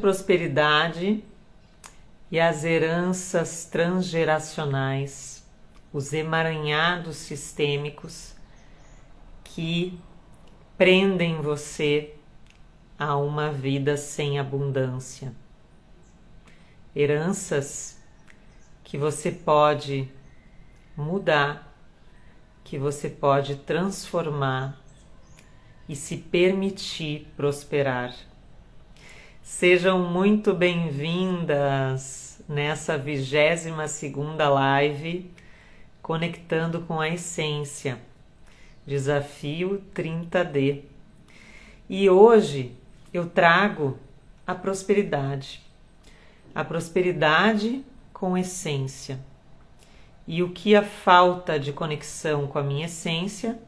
Prosperidade e as heranças transgeracionais, os emaranhados sistêmicos que prendem você a uma vida sem abundância. Heranças que você pode mudar, que você pode transformar e se permitir prosperar. Sejam muito bem-vindas nessa 22ª live Conectando com a Essência, Desafio 30D. E hoje eu trago a prosperidade com essência e o que a falta de conexão com a minha essência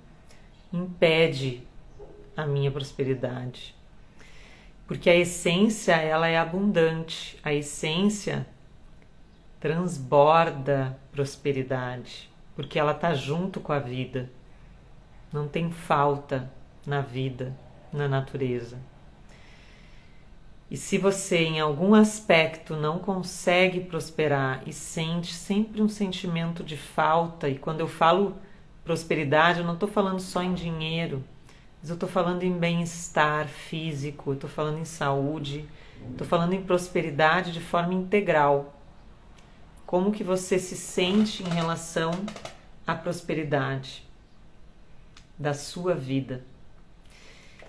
impede a minha prosperidade. Porque a essência, ela é abundante, a essência transborda prosperidade, porque ela está junto com a vida, não tem falta na vida, na natureza. E se você em algum aspecto não consegue prosperar e sente sempre um sentimento de falta, e quando eu falo prosperidade, eu não estou falando só em dinheiro, mas eu estou falando em bem-estar físico, eu estou falando em saúde, estou falando em prosperidade de forma integral. Como que você se sente em relação à prosperidade da sua vida?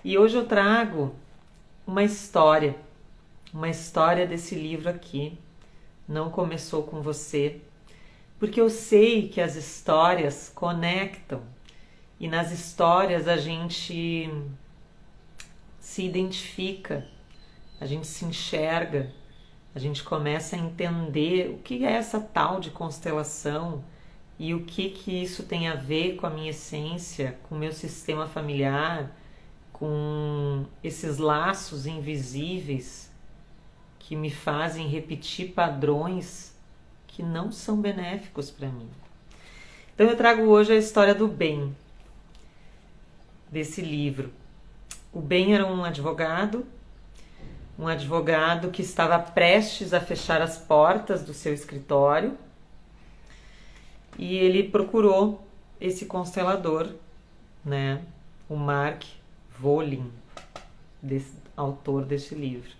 E hoje eu trago uma história desse livro aqui. Não começou com você, porque eu sei que as histórias conectam. E nas histórias a gente se identifica, a gente se enxerga, a gente começa a entender o que é essa tal de constelação e o que isso tem a ver com a minha essência, com o meu sistema familiar, com esses laços invisíveis que me fazem repetir padrões que não são benéficos para mim. Então eu trago hoje a história do Ben, desse livro. O Ben era um advogado que estava prestes a fechar as portas do seu escritório e ele procurou esse constelador, né, o Mark Volin, autor desse livro.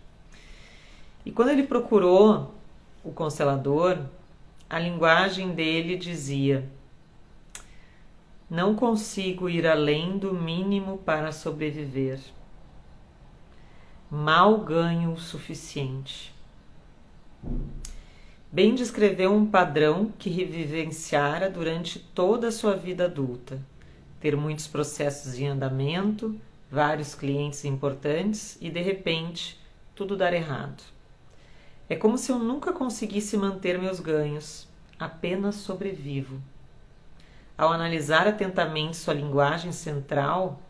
E quando ele procurou o constelador, a linguagem dele dizia: não consigo ir além do mínimo para sobreviver. Mal ganho o suficiente. Ben descreveu um padrão que vivenciara durante toda a sua vida adulta. Ter muitos processos em andamento, vários clientes importantes e, de repente, tudo dar errado. É como se eu nunca conseguisse manter meus ganhos, apenas sobrevivo. Ao analisar atentamente sua linguagem central,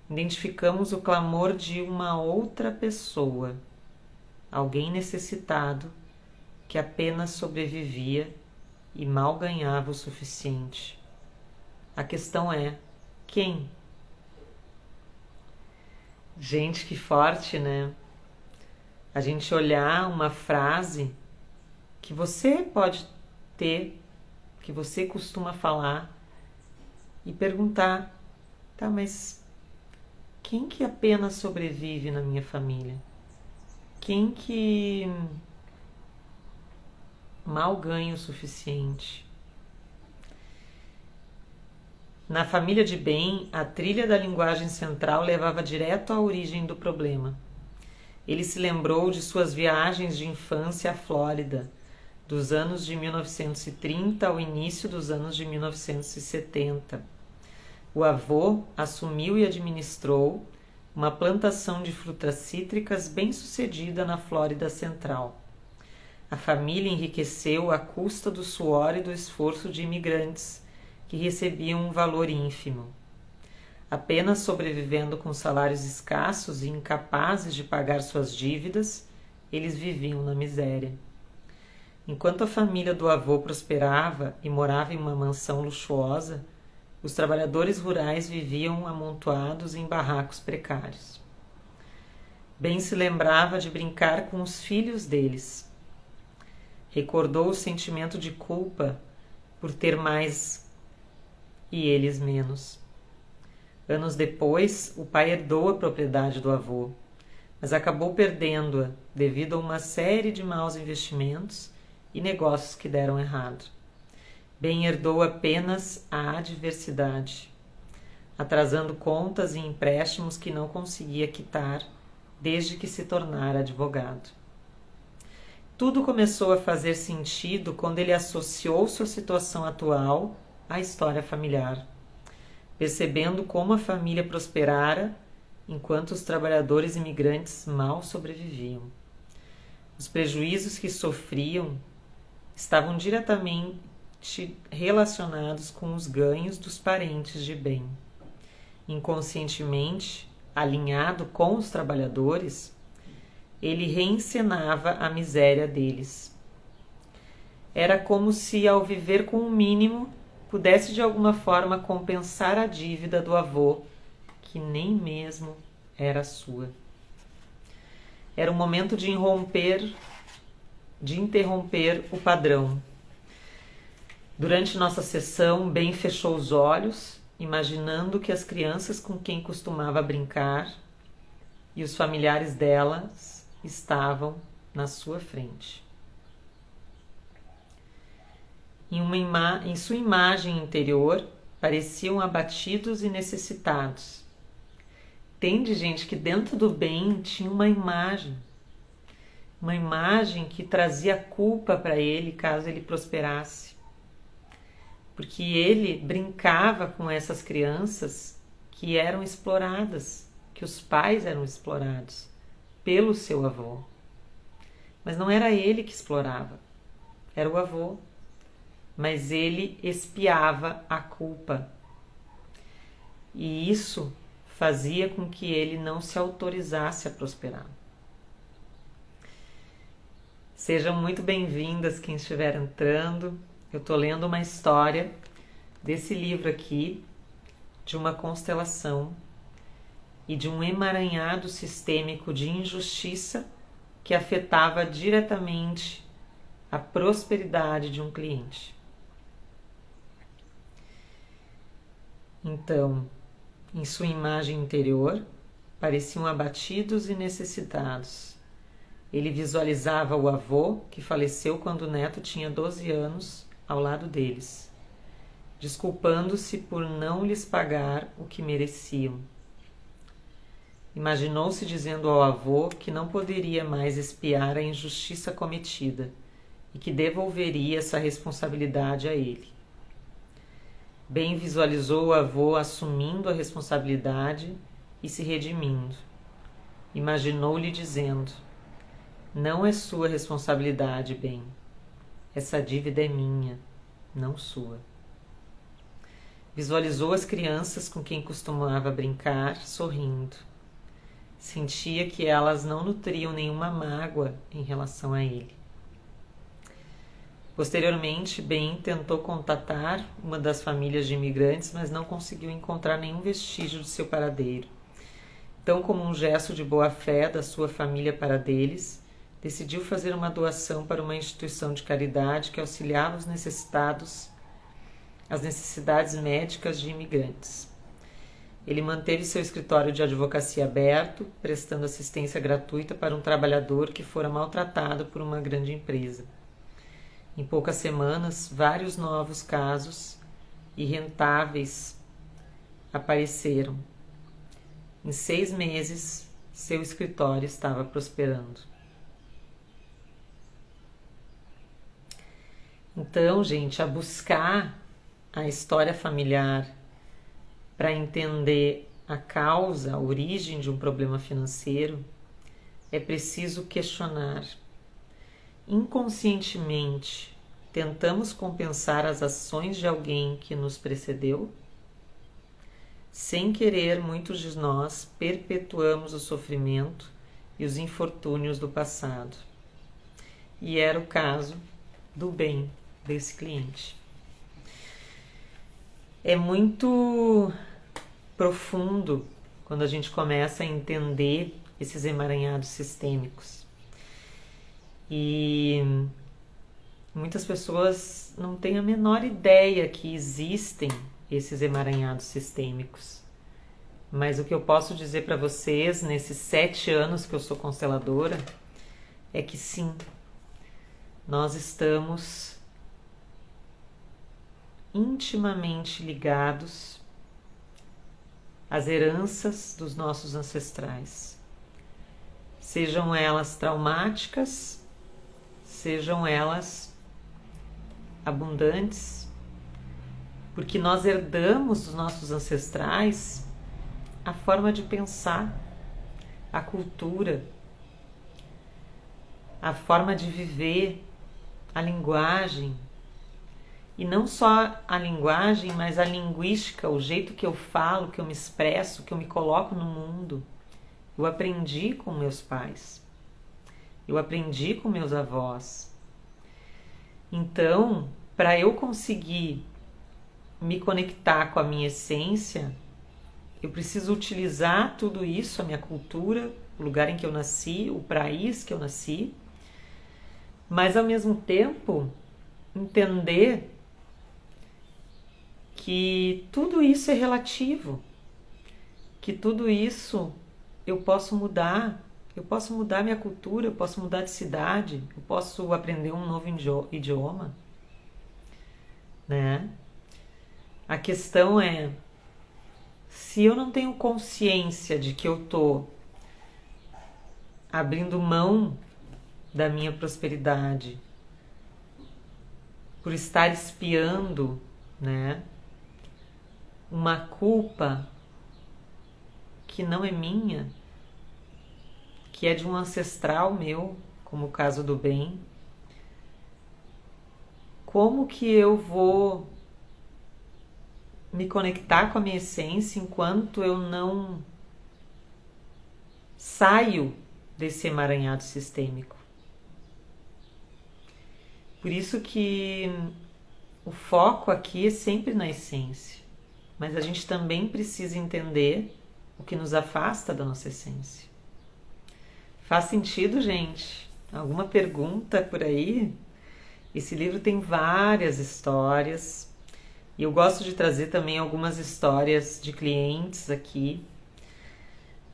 identificamos o clamor de uma outra pessoa, alguém necessitado que apenas sobrevivia e mal ganhava o suficiente. A questão é: quem? Gente, que forte, né? A gente olhar uma frase que você pode ter, que você costuma falar, e perguntar: tá, mas quem que apenas sobrevive na minha família? Quem que mal ganha o suficiente? Na família de Ben, a trilha da linguagem central levava direto à origem do problema. Ele se lembrou de suas viagens de infância à Flórida, dos anos de 1930 ao início dos anos de 1970. O avô assumiu e administrou uma plantação de frutas cítricas bem-sucedida na Flórida Central. A família enriqueceu à custa do suor e do esforço de imigrantes que recebiam um valor ínfimo. Apenas sobrevivendo com salários escassos e incapazes de pagar suas dívidas, eles viviam na miséria. Enquanto a família do avô prosperava e morava em uma mansão luxuosa, os trabalhadores rurais viviam amontoados em barracos precários. bem se lembrava de brincar com os filhos deles. Recordou o sentimento de culpa por ter mais e eles menos. Anos depois, o pai herdou a propriedade do avô, mas acabou perdendo-a devido a uma série de maus investimentos e negócios que deram errado. Bem herdou apenas a adversidade, atrasando contas e empréstimos que não conseguia quitar desde que se tornara advogado. Tudo começou a fazer sentido quando ele associou sua situação atual à história familiar, percebendo como a família prosperara enquanto os trabalhadores imigrantes mal sobreviviam. Os prejuízos que sofriam estavam diretamente relacionados com os ganhos dos parentes de bem. Inconscientemente, alinhado com os trabalhadores, ele reencenava a miséria deles. Era como se, ao viver com o mínimo, pudesse de alguma forma compensar a dívida do avô, que nem mesmo era sua. Era o momento de interromper o padrão. Durante nossa sessão, Ben fechou os olhos, imaginando que as crianças com quem costumava brincar e os familiares delas estavam na sua frente. Em sua imagem interior, pareciam abatidos e necessitados. Entende, gente, que dentro do bem tinha uma imagem que trazia culpa para ele caso ele prosperasse. Porque ele brincava com essas crianças que eram exploradas, que os pais eram explorados pelo seu avô. Mas não era ele que explorava, era o avô. Mas ele expiava a culpa. E isso fazia com que ele não se autorizasse a prosperar. Sejam muito bem-vindas quem estiver entrando. Eu estou lendo uma história desse livro aqui, de uma constelação e de um emaranhado sistêmico de injustiça que afetava diretamente a prosperidade de um cliente. Então, em sua imagem interior, pareciam abatidos e necessitados. Ele visualizava o avô, que faleceu quando o neto tinha 12 anos, ao lado deles, desculpando-se por não lhes pagar o que mereciam. Imaginou-se dizendo ao avô que não poderia mais expiar a injustiça cometida e que devolveria essa responsabilidade a ele. Bem visualizou o avô assumindo a responsabilidade e se redimindo. Imaginou-lhe dizendo: não é sua responsabilidade, bem. Essa dívida é minha, não sua. Visualizou as crianças com quem costumava brincar, sorrindo. Sentia que elas não nutriam nenhuma mágoa em relação a ele. Posteriormente, Ben tentou contatar uma das famílias de imigrantes, mas não conseguiu encontrar nenhum vestígio de seu paradeiro. Então, como um gesto de boa-fé da sua família para deles, decidiu fazer uma doação para uma instituição de caridade que auxiliava os necessitados, as necessidades médicas de imigrantes. Ele manteve seu escritório de advocacia aberto, prestando assistência gratuita para um trabalhador que fora maltratado por uma grande empresa. Em poucas semanas, vários novos casos e rentáveis apareceram. Em 6 meses, seu escritório estava prosperando. Então, gente, a buscar a história familiar para entender a causa, a origem de um problema financeiro, é preciso questionar. Inconscientemente, tentamos compensar as ações de alguém que nos precedeu? Sem querer, muitos de nós perpetuamos o sofrimento e os infortúnios do passado. E era o caso do bem desse cliente. É muito profundo quando a gente começa a entender esses emaranhados sistêmicos. E muitas pessoas não têm a menor ideia que existem esses emaranhados sistêmicos. Mas o que eu posso dizer para vocês nesses 7 anos que eu sou consteladora é que sim, nós estamos intimamente ligados às heranças dos nossos ancestrais, sejam elas traumáticas, sejam elas abundantes, porque nós herdamos dos nossos ancestrais a forma de pensar, a cultura, a forma de viver, a linguagem. E não só a linguagem, mas a linguística, o jeito que eu falo, que eu me expresso, que eu me coloco no mundo. Eu aprendi com meus pais. Eu aprendi com meus avós. Então, para eu conseguir me conectar com a minha essência, eu preciso utilizar tudo isso, a minha cultura, o lugar em que eu nasci, o país que eu nasci, mas ao mesmo tempo entender que tudo isso é relativo, que tudo isso eu posso mudar minha cultura, eu posso mudar de cidade, eu posso aprender um novo idioma, né? A questão é, se eu não tenho consciência de que eu tô abrindo mão da minha prosperidade por estar espiando, né, uma culpa que não é minha, que é de um ancestral meu, como o caso do bem, como que eu vou me conectar com a minha essência enquanto eu não saio desse emaranhado sistêmico? Por isso que o foco aqui é sempre na essência, mas a gente também precisa entender o que nos afasta da nossa essência. Faz sentido, gente? Alguma pergunta por aí? Esse livro tem várias histórias e eu gosto de trazer também algumas histórias de clientes aqui,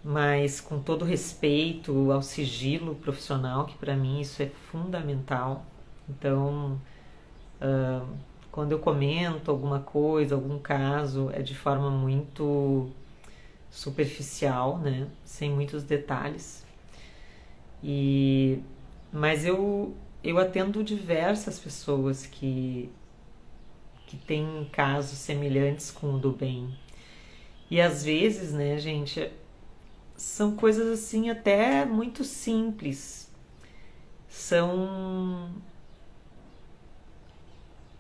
mas com todo respeito ao sigilo profissional, que para mim isso é fundamental. Então, quando eu comento alguma coisa, algum caso, é de forma muito superficial, né? Sem muitos detalhes. Mas eu atendo diversas pessoas que têm casos semelhantes com o do bem. E às vezes, né, gente, são coisas assim até muito simples.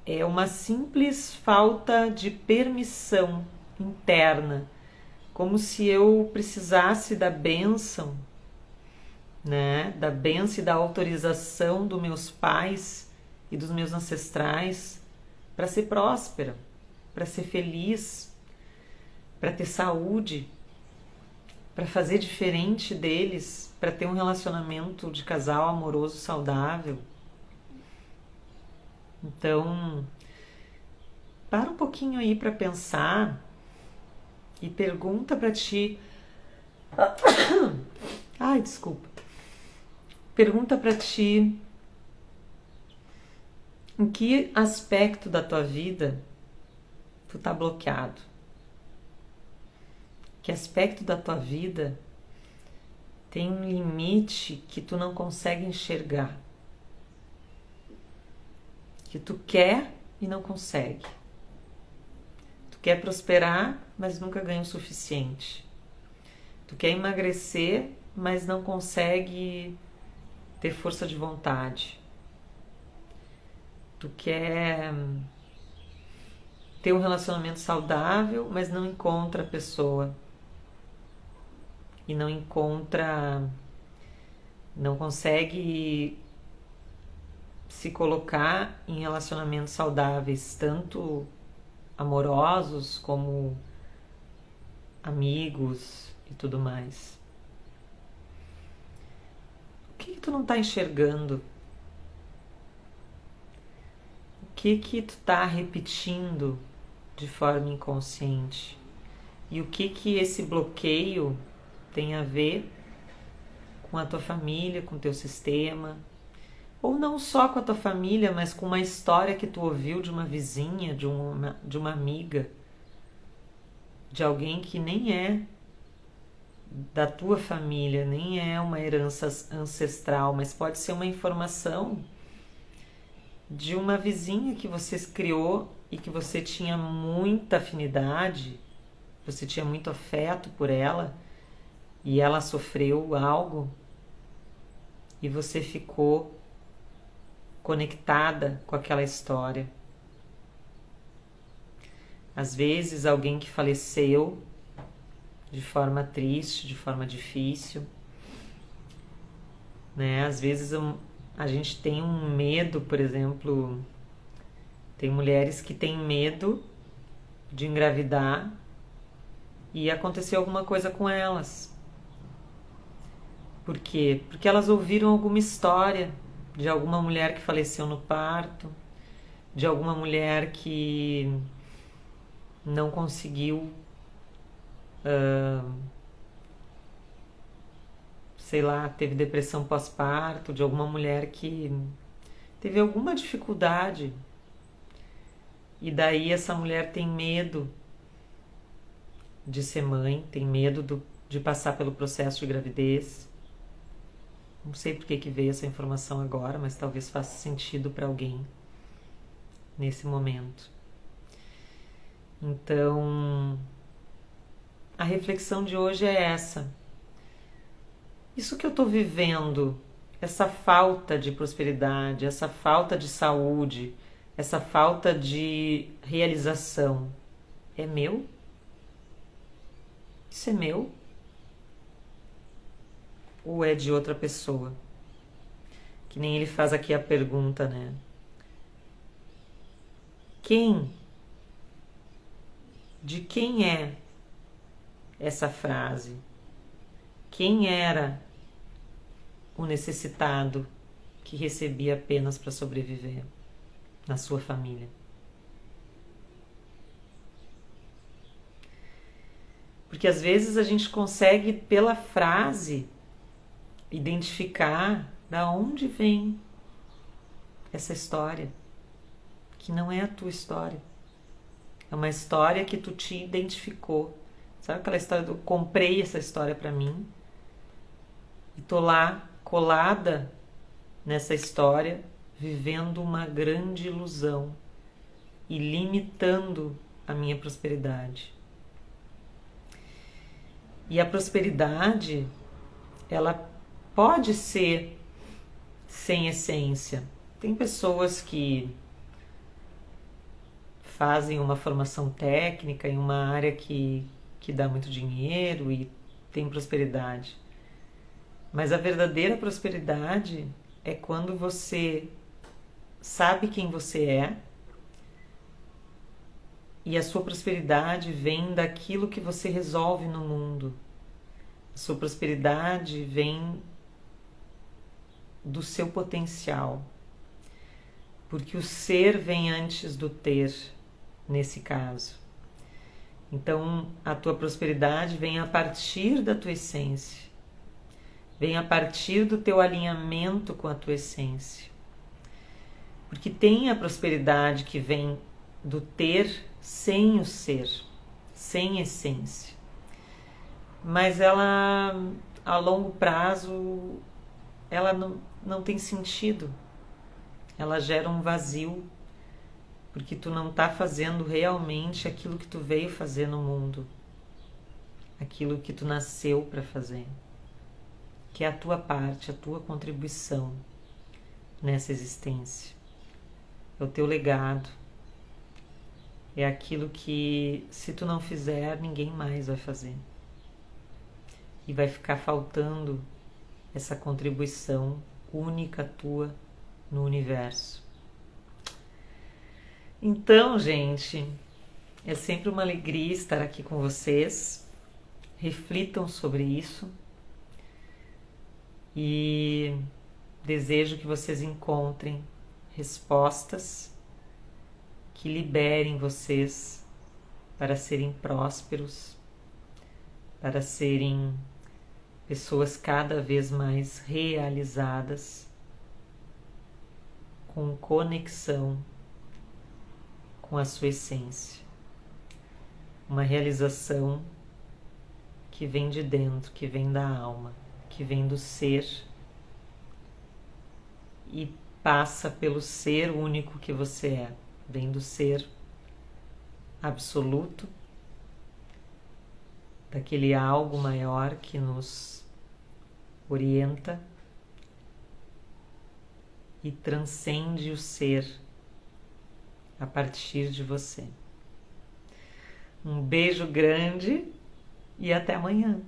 É uma simples falta de permissão interna, como se eu precisasse da bênção, né? Da bênção e da autorização dos meus pais e dos meus ancestrais para ser próspera, para ser feliz, para ter saúde, para fazer diferente deles, para ter um relacionamento de casal amoroso saudável. Então, para um pouquinho aí para pensar e pergunta para ti. Ai, desculpa. Pergunta para ti em que aspecto da tua vida tu tá bloqueado? Que aspecto da tua vida tem um limite que tu não consegue enxergar? Que tu quer e não consegue. Tu quer prosperar, mas nunca ganha o suficiente. Tu quer emagrecer, mas não consegue ter força de vontade. Tu quer ter um relacionamento saudável, mas não encontra a pessoa. E não consegue se colocar em relacionamentos saudáveis, tanto amorosos como amigos e tudo mais. que tu não está enxergando? O que tu está repetindo de forma inconsciente? E o que esse bloqueio tem a ver com a tua família, com o teu sistema? Ou não só com a tua família, mas com uma história que tu ouviu de uma vizinha, de uma amiga, de alguém que nem é da tua família, nem é uma herança ancestral, mas pode ser uma informação de uma vizinha que você criou e que você tinha muita afinidade, você tinha muito afeto por ela e ela sofreu algo e você ficou conectada com aquela história. Às vezes alguém que faleceu de forma triste, de forma difícil, né? Às vezes a gente tem um medo, por exemplo, tem mulheres que têm medo de engravidar e acontecer alguma coisa com elas. Por quê? Porque elas ouviram alguma história de alguma mulher que faleceu no parto, de alguma mulher que não conseguiu, sei lá, teve depressão pós-parto, de alguma mulher que teve alguma dificuldade e daí essa mulher tem medo de ser mãe, tem medo de passar pelo processo de gravidez. Não sei por que veio essa informação agora, mas talvez faça sentido para alguém nesse momento. Então, a reflexão de hoje é essa. Isso que eu estou vivendo, essa falta de prosperidade, essa falta de saúde, essa falta de realização, é meu? Isso é meu? Ou é de outra pessoa? Que nem ele faz aqui a pergunta, né? De quem é essa frase? Quem era o necessitado que recebia apenas para sobreviver na sua família? Porque às vezes a gente consegue, pela frase, identificar da onde vem essa história, que não é a tua história. É uma história que tu te identificou. Sabe aquela história do comprei essa história para mim e tô lá colada nessa história, vivendo uma grande ilusão e limitando a minha prosperidade. E a prosperidade, ela pode ser sem essência. Tem pessoas que fazem uma formação técnica em uma área que dá muito dinheiro e tem prosperidade. Mas a verdadeira prosperidade é quando você sabe quem você é e a sua prosperidade vem daquilo que você resolve no mundo. A sua prosperidade vem do seu potencial, porque o ser vem antes do ter, nesse caso. Então, a tua prosperidade vem a partir da tua essência, vem a partir do teu alinhamento com a tua essência. Porque tem a prosperidade que vem do ter sem o ser, sem essência. Mas ela, a longo prazo, ela não tem sentido. Ela gera um vazio, porque tu não está fazendo realmente aquilo que tu veio fazer no mundo, aquilo que tu nasceu para fazer, que é a tua parte, a tua contribuição nessa existência. É o teu legado, é aquilo que, se tu não fizer, ninguém mais vai fazer. E vai ficar faltando essa contribuição única tua no universo. Então, gente, é sempre uma alegria estar aqui com vocês. Reflitam sobre isso e desejo que vocês encontrem respostas que liberem vocês para serem prósperos, para serem pessoas cada vez mais realizadas, com conexão com a sua essência. Uma realização que vem de dentro, que vem da alma, que vem do ser e passa pelo ser único que você é. Vem do ser absoluto, daquele algo maior que nos orienta e transcende o ser a partir de você. Um beijo grande e até amanhã.